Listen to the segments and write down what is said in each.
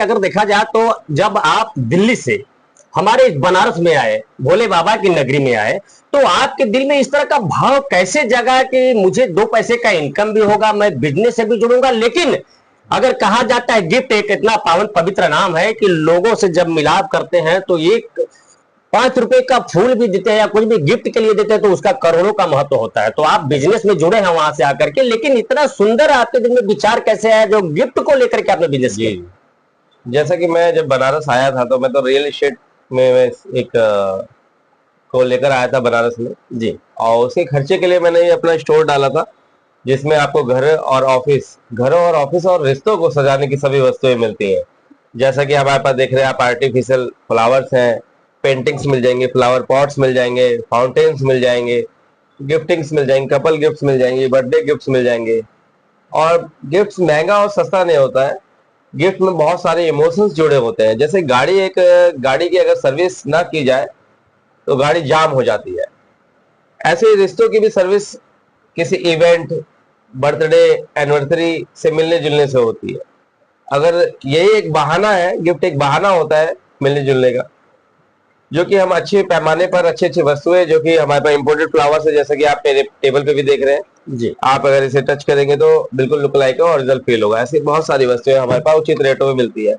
अगर देखा जाए तो जब आप दिल्ली से हमारे इस बनारस में आए, भोले बाबा की नगरी में आए, तो आपके दिल में इस तरह का भाव कैसे जगा कि मुझे दो पैसे का इनकम भी होगा, मैं बिजनेस से भी जुड़ूंगा, लेकिन अगर कहा जाता है गिफ्ट एक इतना पावन पवित्र नाम है कि लोगों से जब मिलाप करते हैं तो एक 5 रुपए का फूल भी देते हैं या कुछ भी गिफ्ट के लिए देते हैं तो उसका करोड़ों का महत्व होता है। तो आप बिजनेस में जुड़े हैं वहां से आकर के, लेकिन इतना सुंदर आपके दिल में विचार कैसे है जो गिफ्ट को लेकर के आपने बिजनेस किया? जैसा कि मैं जब बनारस आया था तो मैं तो रियल एस्टेट में मैं एक को लेकर आया था बनारस में जी। और उसके खर्चे के लिए मैंने ये अपना स्टोर डाला था, जिसमें आपको घरों और ऑफिस और रिश्तों को सजाने की सभी वस्तुएं मिलती हैं। जैसा कि हमारे पास देख रहे हैं आप, आर्टिफिशियल फ्लावर्स हैं, पेंटिंग्स मिल जाएंगे, फ्लावर पॉट्स मिल जाएंगे, फाउंटेन्स मिल जाएंगे, गिफ्टिंग्स मिल जाएंगे, कपल गिफ्ट्स मिल जाएंगे, बर्थडे गिफ्ट्स मिल जाएंगे। और गिफ्ट्स महंगा और सस्ता नहीं होता है, गिफ्ट में बहुत सारे इमोशंस जुड़े होते हैं। जैसे गाड़ी की अगर सर्विस ना की जाए तो गाड़ी जाम हो जाती है, ऐसे ही रिश्तों की भी सर्विस किसी इवेंट, बर्थडे, एनिवर्सरी से मिलने जुलने से होती है। अगर यही एक बहाना है, गिफ्ट एक बहाना होता है मिलने जुलने का, जो कि हम अच्छे पैमाने पर अच्छी अच्छी वस्तुएं जो कि हमारे पास इंपोर्टेड फ्लावर्स है, जैसे कि आप मेरे टेबल पे भी देख रहे हैं जी। आप अगर इसे टच करेंगे तो बिल्कुल लुक लाइक ओरिजिनल फील होगा। ऐसी बहुत सारी वस्तुएं हमारे पास उचित रेटों में मिलती है।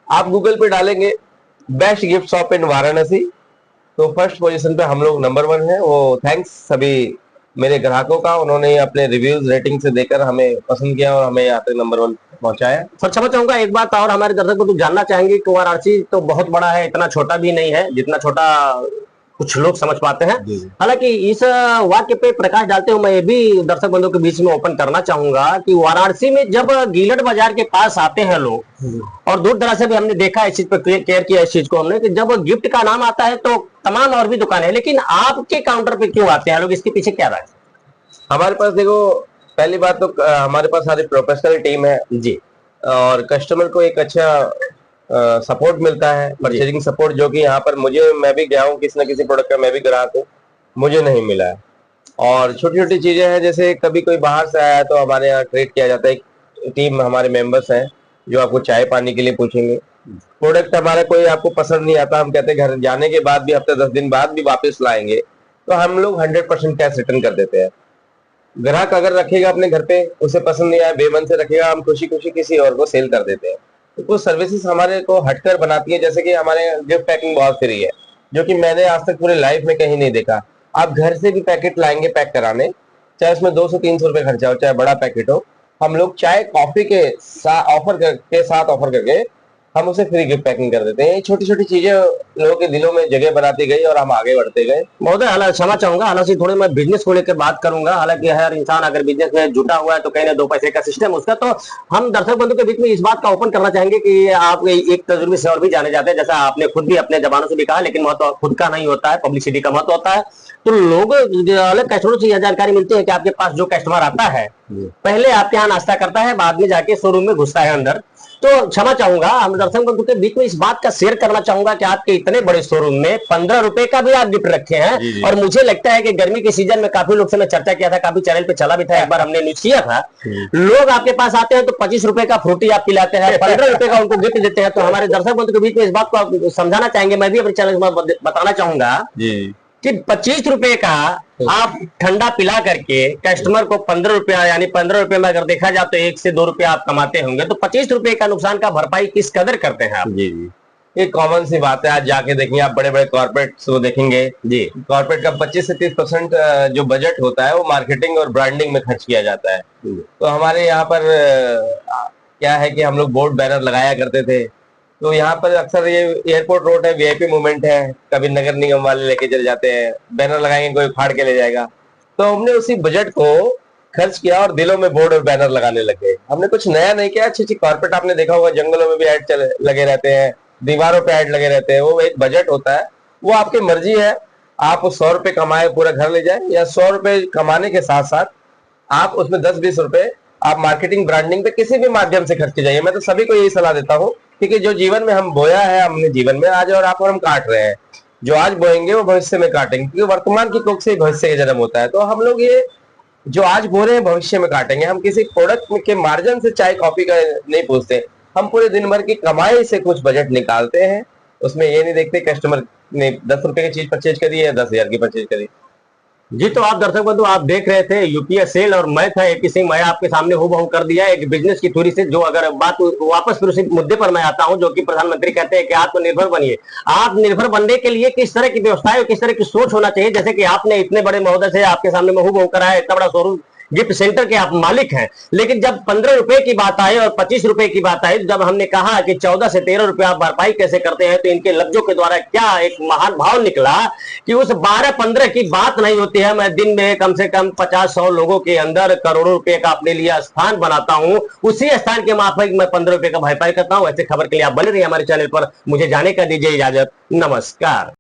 आप गूगल पे डालेंगे best gift shop in Varanasi, तो फर्स्ट पोजीशन पे हम लोग नंबर 1 है। वो थैंक्स सभी मेरे ग्राहकों का, उन्होंने अपने रिव्यूज रेटिंग से देकर हमें पसंद किया और हमें यहाँ पे नंबर 1 पहुंचाया। सर क्षमा चाहूंगा एक बात और हमारे दर्शक को तो जानना चाहेंगे कि वाराणसी तो बहुत बड़ा है, इतना छोटा भी नहीं है जितना छोटा कुछ लोग समझ पाते हैं। हालांकि इस वाक्य पे प्रकाश डालते हुए मैं ये भी दर्शक बंधुओं के बीच में ओपन करना चाहूंगा कि वाराणसी में जब गीलट बाजार के पास आते हैं लोग, और दूर दराज से भी हमने देखा इस चीज पर केयर किया इस चीज को हमने, कि जब गिफ्ट का नाम आता है तो तमाम और भी दुकान है, लेकिन आपके काउंटर पे क्यों आते हैं लोग, इसके पीछे क्या रहा है? हमारे पास देखो, पहली बात तो हमारे पास सारी प्रोफेशनल टीम है जी, और कस्टमर को एक अच्छा सपोर्ट मिलता है, परचेजिंग सपोर्ट, जो कि यहाँ पर मैं भी गया हूँ किसी न किसी प्रोडक्ट का, मैं भी ग्राहक हूँ, मुझे नहीं मिला है। और छोटी छोटी चीजें हैं, जैसे कभी कोई बाहर से आया है तो हमारे यहाँ ट्रीट किया जाता है। टीम हमारे मेंबर्स हैं जो आपको चाय पानी के लिए पूछेंगे। प्रोडक्ट हमारा कोई आपको पसंद नहीं आता, हम कहते हैं घर जाने के बाद भी, हफ्ते 10 दिन बाद भी वापस लाएंगे, तो हम लोग 100% कैश रिटर्न कर देते हैं। ग्राहक अगर रखेगा अपने घर पे, उसे पसंद नहीं आया, बेमन से रखेगा, हम खुशी खुशी किसी और को सेल कर देते हैं। तो कुछ सर्विसेज हमारे को हटकर बनाती है, जैसे कि हमारे गिफ्ट पैकिंग बहुत फ्री है, जो कि मैंने आज तक पूरी लाइफ में कहीं नहीं देखा। आप घर से भी पैकेट लाएंगे पैक कराने, चाहे उसमें 200-300 रुपए खर्चा हो, चाहे बड़ा पैकेट हो, हम लोग चाय कॉफी के साथ ऑफर करके हम उसे फ्री गिफ्ट पैकिंग कर देते हैं। छोटी छोटी चीजें लोगों के दिलों में जगह बनाती गई और हम आगे बढ़ते गए। महोदय हालांकि क्षमा चाहूंगा, हालांकि थोड़े मैं बिजनेस को लेकर बात करूंगा। हालांकि हर इंसान अगर बिजनेस में जुटा हुआ है तो कहीं ना दो पैसे का सिस्टम उसका, तो हम दर्शक बंधु के बीच में इस बात का ओपन करना चाहेंगे कि आप एक तजुर्बे से और भी जाने जाते हैं, जैसा आपने खुद भी अपने जबानों से भी कहा, लेकिन महत्व खुद का नहीं होता है, पब्लिसिटी का महत्व होता है। तो लोग अलग कस्टमरों से यह जानकारी मिलती है कि आपके पास जो कस्टमर आता है पहले आपके यहाँ नाश्ता करता है, बाद में जाके शोरूम में घुसता है अंदर। तो क्षमा चाहूंगा, हम दर्शक बंधु के बीच में इस बात का शेयर करना चाहूंगा कि आपके इतने बड़े शोरूम में 15 रुपए का भी आप गिफ्ट रखे हैं। और मुझे लगता है कि गर्मी के सीजन में काफी लोग से मैं चर्चा किया था, काफी चैनल पे चला भी था, एक बार हमने न्यूज किया था, लोग आपके पास आते हैं तो 25 रुपए का फ्रूटी आप पिलाते हैं, 15 रुपए का उनको गिफ्ट देते हैं। तो हमारे दर्शक बंधु के बीच में इस बात को आप समझाना चाहेंगे, मैं भी अपने चैनल में बताना चाहूंगा कि 25 रुपए का आप ठंडा पिला करके कस्टमर को 15 रुपया, यानी 15 रुपए में अगर देखा जाए तो 1 से 2 रुपया आप कमाते होंगे, तो 25 रुपए का नुकसान का भरपाई किस कदर करते हैं आप? जी जी, ये कॉमन सी बात है। आज जाके देखेंगे आप, बड़े बड़े कॉर्पोरेट्स को देखेंगे जी, कॉर्पोरेट का 25 से 30% जो बजट होता है वो मार्केटिंग और ब्रांडिंग में खर्च किया जाता है। तो हमारे यहाँ पर क्या है कि हम लोग बोर्ड बैनर लगाया करते थे, तो यहाँ पर अक्सर ये एयरपोर्ट रोड है, वीआईपी मूवमेंट है, कभी नगर निगम वाले लेके चले जाते हैं, बैनर लगाएंगे कोई फाड़ के ले जाएगा। तो हमने उसी बजट को खर्च किया और दिलों में बोर्ड और बैनर लगाने लगे। हमने कुछ नया नहीं किया। अच्छी अच्छी कॉर्पोरेट आपने देखा होगा, जंगलों में भी ऐड लगे रहते हैं, दीवारों पे ऐड लगे रहते हैं। वो एक बजट होता है, वो आपकी मर्जी है, आप 100 रुपए कमाए पूरा घर ले जाए, या 100 रुपए कमाने के साथ साथ आप उसमें 10-20 रुपए आप मार्केटिंग ब्रांडिंग पे किसी भी माध्यम से खर्च के जाइए। मैं तो सभी को यही सलाह देता हूँ, क्योंकि जो जीवन में हम बोया है हमने जीवन में आज, और आप और हम काट रहे हैं, जो आज बोएंगे वो भविष्य में काटेंगे, क्योंकि वर्तमान की कोख से भविष्य का जन्म होता है। तो हम लोग ये जो आज बो रहे हैं भविष्य में काटेंगे। हम किसी प्रोडक्ट के मार्जिन से चाय कॉफी का नहीं पूछते, हम पूरे दिन भर की कमाई से कुछ बजट निकालते हैं, उसमें ये नहीं देखते कस्टमर ने 10 रुपए की चीज परचेज करी है 10,000 की परचेज करी। जी, तो आप दर्शक बंधु आप देख रहे थे यूपीएस सेल और मैं था एपी सिंह। मैं आपके सामने हूबहू कर दिया एक बिजनेस की थ्योरी से। जो अगर बात वापस फिर उसी मुद्दे पर मैं आता हूं जो कि प्रधानमंत्री कहते हैं कि आत्मनिर्भर बनिए। आत्मनिर्भर बनने के लिए किस तरह की व्यवस्थाएं, किस तरह की सोच होना चाहिए। जैसे कि आपने इतने बड़े महोदय से आपके सामने मैं हूबहू कराया, इतना बड़ा शोरूम गिफ्ट सेंटर के आप मालिक हैं, लेकिन जब 15 रुपए की बात आई और 25 रुपए की बात आई, जब हमने कहा कि 14 से 13 रुपए आप भरपाई कैसे करते हैं, तो इनके लफ्जों के द्वारा क्या एक महान भाव निकला कि उस 12-15 की बात नहीं होती है। मैं दिन में कम से कम 50-100 लोगों के अंदर करोड़ों रुपए का अपने लिए स्थान बनाता हूं, उसी स्थान के माफक मैं 15 रुपए का भरपाई करता हूं। ऐसे खबर के लिए आप बने रहिए हमारे चैनल पर। मुझे जाने का दीजिए इजाजत, नमस्कार।